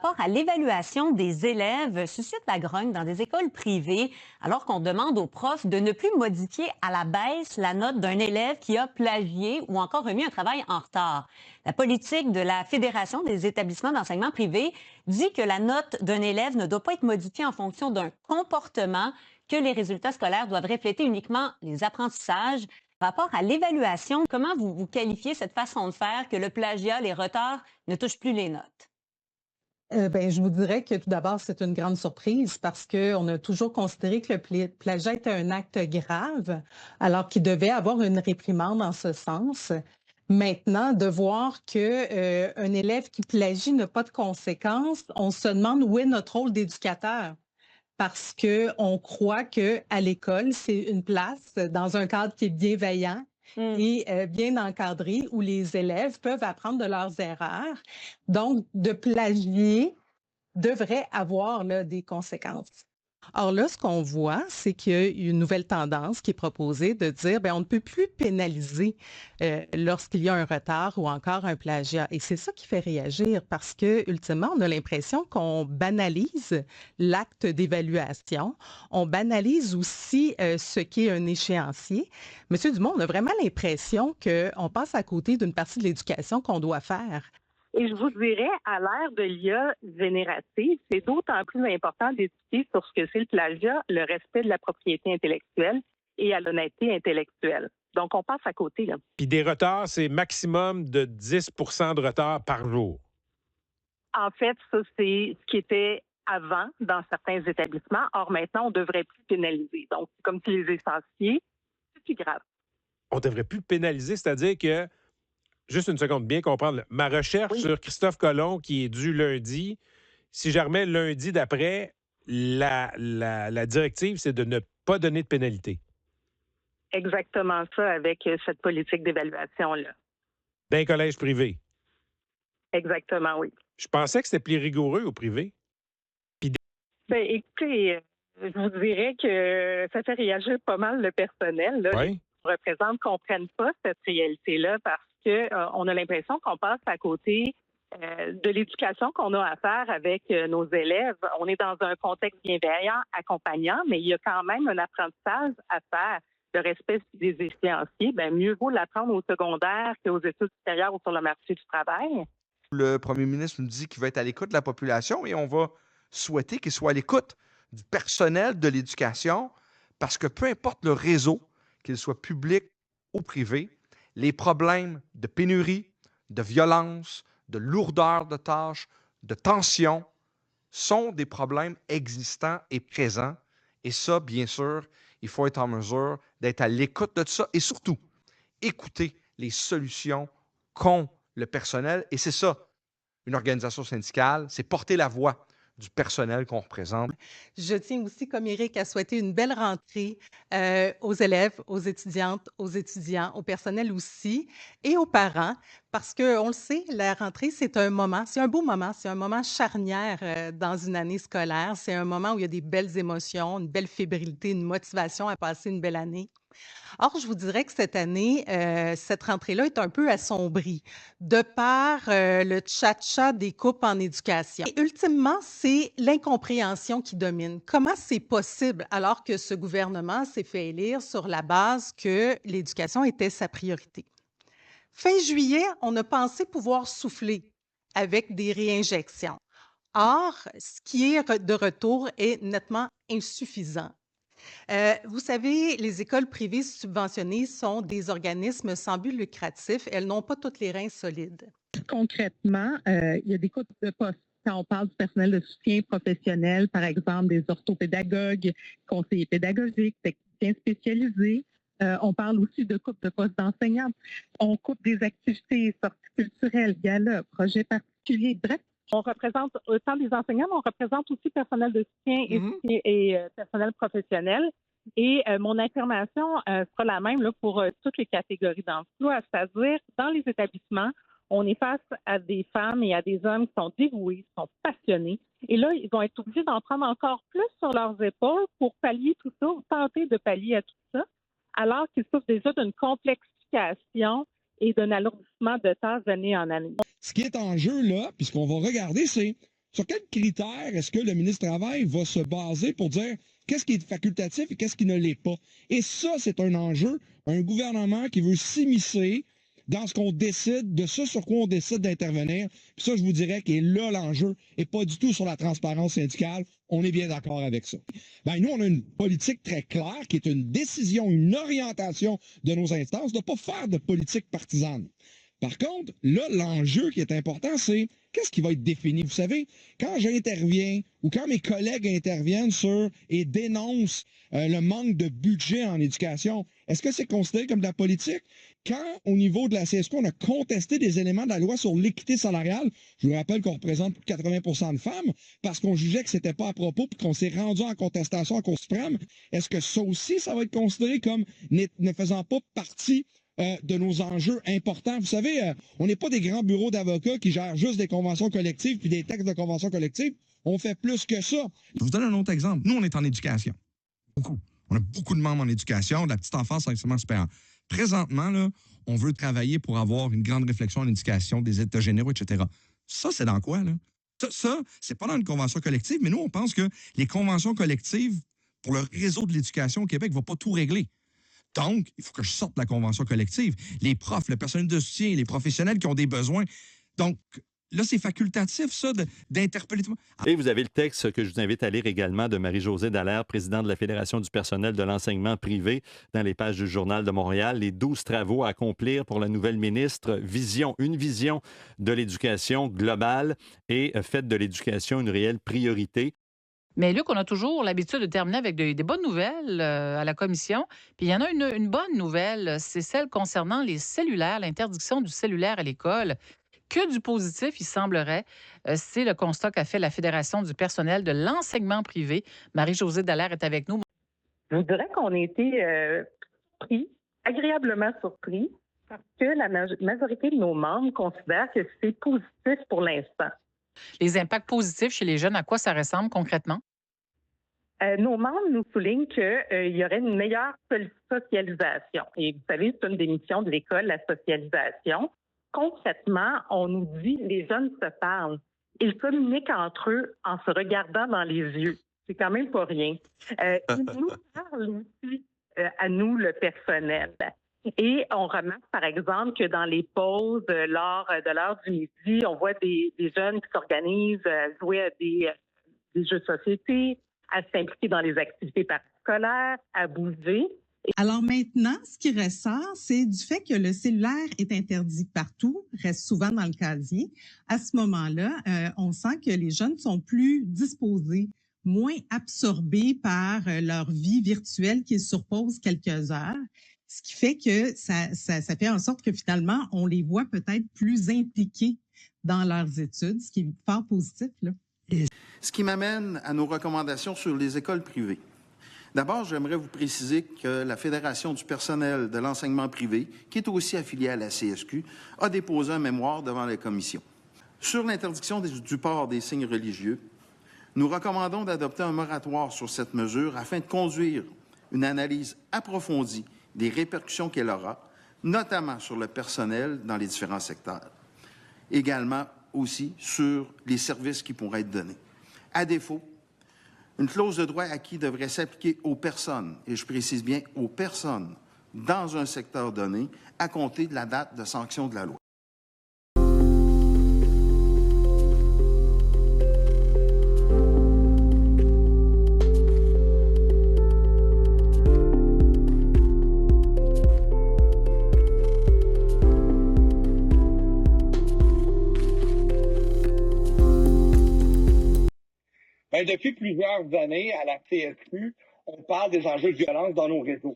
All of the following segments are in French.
rapport à l'évaluation des élèves suscite la grogne dans des écoles privées, alors qu'on demande aux profs de ne plus modifier à la baisse la note d'un élève qui a plagié ou encore remis un travail en retard. La politique de la Fédération des établissements d'enseignement privé dit que la note d'un élève ne doit pas être modifiée en fonction d'un comportement, que les résultats scolaires doivent refléter uniquement les apprentissages. Par rapport à l'évaluation, comment vous qualifiez cette façon de faire que le plagiat, les retards ne touchent plus les notes? Je vous dirais que tout d'abord, c'est une grande surprise parce qu'on a toujours considéré que le plagiat était un acte grave, alors qu'il devait avoir une réprimande en ce sens. Maintenant, de voir que, un élève qui plagie n'a pas de conséquences, on se demande où est notre rôle d'éducateur. Parce qu'on croit que à l'école, c'est une place dans un cadre qui est bienveillant Hmm. et bien encadré où les élèves peuvent apprendre de leurs erreurs. Donc, de plagier devrait avoir là, des conséquences. Or là, ce qu'on voit, c'est qu'il y a une nouvelle tendance qui est proposée de dire, bien, on ne peut plus pénaliser lorsqu'il y a un retard ou encore un plagiat. Et c'est ça qui fait réagir parce que, ultimement, on a l'impression qu'on banalise l'acte d'évaluation. On banalise aussi ce qu'est un échéancier. Monsieur Dumont, on a vraiment l'impression qu'on passe à côté d'une partie de l'éducation qu'on doit faire. Et je vous dirais, à l'ère de l'IA générative, c'est d'autant plus important d'éduquer sur ce que c'est le plagiat, le respect de la propriété intellectuelle et à l'honnêteté intellectuelle. Donc, on passe à côté, là. Puis des retards, c'est maximum de 10 de retard par jour. En fait, ça, c'est ce qui était avant dans certains établissements. Or, maintenant, on ne devrait plus pénaliser. Donc, c'est comme si les essentiels, c'est plus grave. On ne devrait plus pénaliser, c'est-à-dire que, juste une seconde, bien comprendre, ma recherche Oui, sur Christophe Colomb qui est due lundi, si je remets lundi d'après, la directive, c'est de ne pas donner de pénalité. exactement ça avec cette politique d'évaluation-là. D'un collège privé. Exactement, oui. Je pensais que c'était plus rigoureux au privé. Ben, écoutez, je vous dirais que ça fait réagir pas mal le personnel. Là. Les Oui. représentants ne comprennent pas cette réalité-là parce que on a l'impression qu'on passe à côté de l'éducation qu'on a à faire avec nos élèves. On est dans un contexte bienveillant, accompagnant, mais il y a quand même un apprentissage à faire. Le respect des échéanciers, ben, mieux vaut l'apprendre au secondaire qu'aux études supérieures ou sur le marché du travail. Le premier ministre nous dit qu'il va être à l'écoute de la population et on va souhaiter qu'il soit à l'écoute du personnel de l'éducation parce que peu importe le réseau, qu'il soit public ou privé, les problèmes de pénurie, de violence, de lourdeur de tâches, de tension sont des problèmes existants et présents. Et ça, bien sûr, il faut être en mesure d'être à l'écoute de ça et surtout écouter les solutions qu'ont le personnel. Et c'est ça, une organisation syndicale, c'est porter la voix du personnel qu'on représente. Je tiens aussi, comme Éric, à souhaiter une belle rentrée aux élèves, aux étudiantes, aux étudiants, au personnel aussi et aux parents, parce qu'on le sait, la rentrée, c'est un moment, c'est un beau moment, c'est un moment charnière dans une année scolaire. C'est un moment où il y a des belles émotions, une belle fébrilité, une motivation à passer une belle année. Or, je vous dirais que cette année, cette rentrée-là est un peu assombrie de par, le tcha-tcha des coupes en éducation. Et ultimement, c'est l'incompréhension qui domine. Comment c'est possible alors que ce gouvernement s'est fait élire sur la base que l'éducation était sa priorité? Fin juillet, on a pensé pouvoir souffler avec des réinjections. Or, ce qui est de retour est nettement insuffisant. Vous savez, les écoles privées subventionnées sont des organismes sans but lucratif. Elles n'ont pas toutes les reins solides. Concrètement, il y a des coupes de postes. Quand on parle du personnel de soutien professionnel, par exemple des orthopédagogues, conseillers pédagogiques, techniciens spécialisés, on parle aussi de coupes de postes d'enseignants. On coupe des activités, sorties culturelles, galas, projets particuliers. Bref, on représente autant des enseignants, mais on représente aussi personnel de soutien et personnel professionnel. Et mon affirmation sera la même là, pour toutes les catégories d'emploi, c'est-à-dire dans les établissements, on est face à des femmes et à des hommes qui sont dévoués, qui sont passionnés. Et là, ils vont être obligés d'en prendre encore plus sur leurs épaules pour pallier tout ça, ou tenter de pallier à tout ça, alors qu'ils souffrent déjà d'une complexification et d'un alourdissement de tâches d'année en année. Ce qui est en jeu là, puis ce qu'on va regarder, c'est Sur quels critères est-ce que le ministre du Travail va se baser pour dire qu'est-ce qui est facultatif et qu'est-ce qui ne l'est pas? Et ça, c'est un enjeu, un gouvernement qui veut s'immiscer dans ce qu'on décide, de ce sur quoi on décide d'intervenir. Puis ça, je vous dirais que là, l'enjeu n'est pas du tout sur la transparence syndicale. On est bien d'accord avec ça. Ben, nous, on a une politique très claire qui est une décision, une orientation de nos instances de ne pas faire de politique partisane. Par contre, là, l'enjeu qui est important, c'est qu'est-ce qui va être défini? Vous savez, quand j'interviens ou quand mes collègues interviennent sur et dénoncent le manque de budget en éducation, est-ce que c'est considéré comme de la politique? Quand, au niveau de la CSQ, on a contesté des éléments de la loi sur l'équité salariale, je vous rappelle qu'on représente plus de 80 de femmes, parce qu'on jugeait que c'était pas à propos, puis qu'on s'est rendu en contestation en Cour suprême, est-ce que ça aussi, ça va être considéré comme ne faisant pas partie de nos enjeux importants? Vous savez, on n'est pas des grands bureaux d'avocats qui gèrent juste des conventions collectives puis des textes de conventions collectives. On fait plus que ça. Je vous donne un autre exemple. Nous, on est en éducation. Beaucoup. On a beaucoup de membres en éducation, de la petite enfance à l'enseignement supérieur. Présentement, là, on veut travailler pour avoir une grande réflexion en éducation, des états généraux, etc. Ça, c'est dans quoi, là? Ça, c'est pas dans une convention collective, mais nous, on pense que les conventions collectives pour le réseau de l'éducation au Québec ne vont pas tout régler. Donc, il faut que je sorte la convention collective. Les profs, le personnel de soutien, les professionnels qui ont des besoins. Donc, là, c'est facultatif, ça, d'interpeller tout le monde. Et vous avez le texte que je vous invite à lire également de Marie-Josée Dallaire, présidente de la Fédération du personnel de l'enseignement privé, dans les pages du Journal de Montréal. Les 12 travaux à accomplir pour la nouvelle ministre. Une vision de l'éducation globale et faite de l'éducation une réelle priorité. Mais Luc, on a toujours l'habitude de terminer avec des bonnes nouvelles à la commission. Puis il y en a une bonne nouvelle, c'est celle concernant les cellulaires, l'interdiction du cellulaire à l'école. Que du positif, il semblerait. C'est le constat qu'a fait la Fédération du personnel de l'enseignement privé. Marie-Josée Dallaire est avec nous. Je vous dirais qu'on a été agréablement surpris, parce que la majorité de nos membres considèrent que c'est positif pour l'instant. Les impacts positifs chez les jeunes, à quoi ça ressemble concrètement? Nos membres nous soulignent qu'il y aurait une meilleure socialisation. Et vous savez, c'est une des missions de l'école, la socialisation. Concrètement, on nous dit les jeunes se parlent. Ils communiquent entre eux en se regardant dans les yeux. C'est quand même pas rien. Ils nous parlent aussi à nous, le personnel. Et on remarque, par exemple, que dans les pauses, lors de l'heure du midi, on voit des jeunes qui s'organisent à jouer à des jeux de société, à s'impliquer dans les activités parascolaires, à bouger. Alors maintenant, ce qui ressort, c'est du fait que le cellulaire est interdit partout, reste souvent dans le casier. À ce moment-là, on sent que les jeunes sont plus disposés, moins absorbés par leur vie virtuelle qui surpose quelques heures. Ce qui fait que ça fait en sorte que finalement, on les voit peut-être plus impliqués dans leurs études, ce qui est fort positif, là. Ce qui m'amène à nos recommandations sur les écoles privées. D'abord, j'aimerais vous préciser que la Fédération du personnel de l'enseignement privé, qui est aussi affiliée à la CSQ, a déposé un mémoire devant la Commission. Sur l'interdiction du port des signes religieux, nous recommandons d'adopter un moratoire sur cette mesure afin de conduire une analyse approfondie des répercussions qu'elle aura, notamment sur le personnel dans les différents secteurs. Également aussi sur les services qui pourraient être donnés. À défaut, une clause de droit acquis devrait s'appliquer aux personnes, et je précise bien aux personnes, dans un secteur donné, à compter de la date de sanction de la loi. Ben, depuis plusieurs années, à la CSQ, on parle des enjeux de violence dans nos réseaux.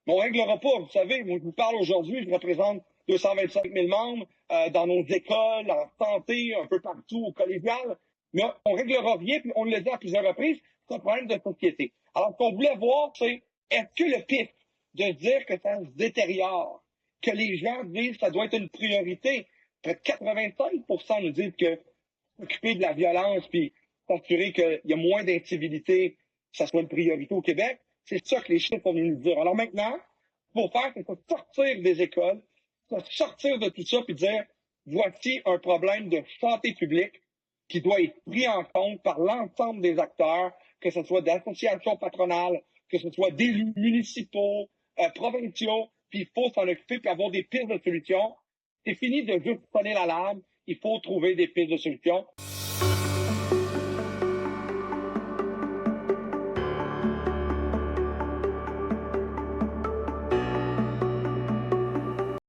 Mais on ne réglera pas. Vous savez, moi, je vous parle aujourd'hui, je représente 225 000 membres dans nos écoles, en santé, un peu partout, au collégial. Mais on ne réglera rien, puis on le dit à plusieurs reprises, c'est un problème de société. Alors, ce qu'on voulait voir, c'est, est-ce que le pif de dire que ça se détériore, que les gens disent que ça doit être une priorité, près de 85% nous disent que s'occuper de la violence, puis s'assurer qu'il y a moins d'incivilité, que ça soit une priorité au Québec. C'est ça que les chiffres vont nous dire. Alors maintenant, pour faire, il faut sortir des écoles, il faut sortir de tout ça puis dire, voici un problème de santé publique, qui doit être pris en compte par l'ensemble des acteurs, que ce soit d'associations patronales, que ce soit d'élus municipaux, provinciaux, puis il faut s'en occuper puis avoir des pistes de solutions. C'est fini de juste sonner l'alarme, il faut trouver des pistes de solutions.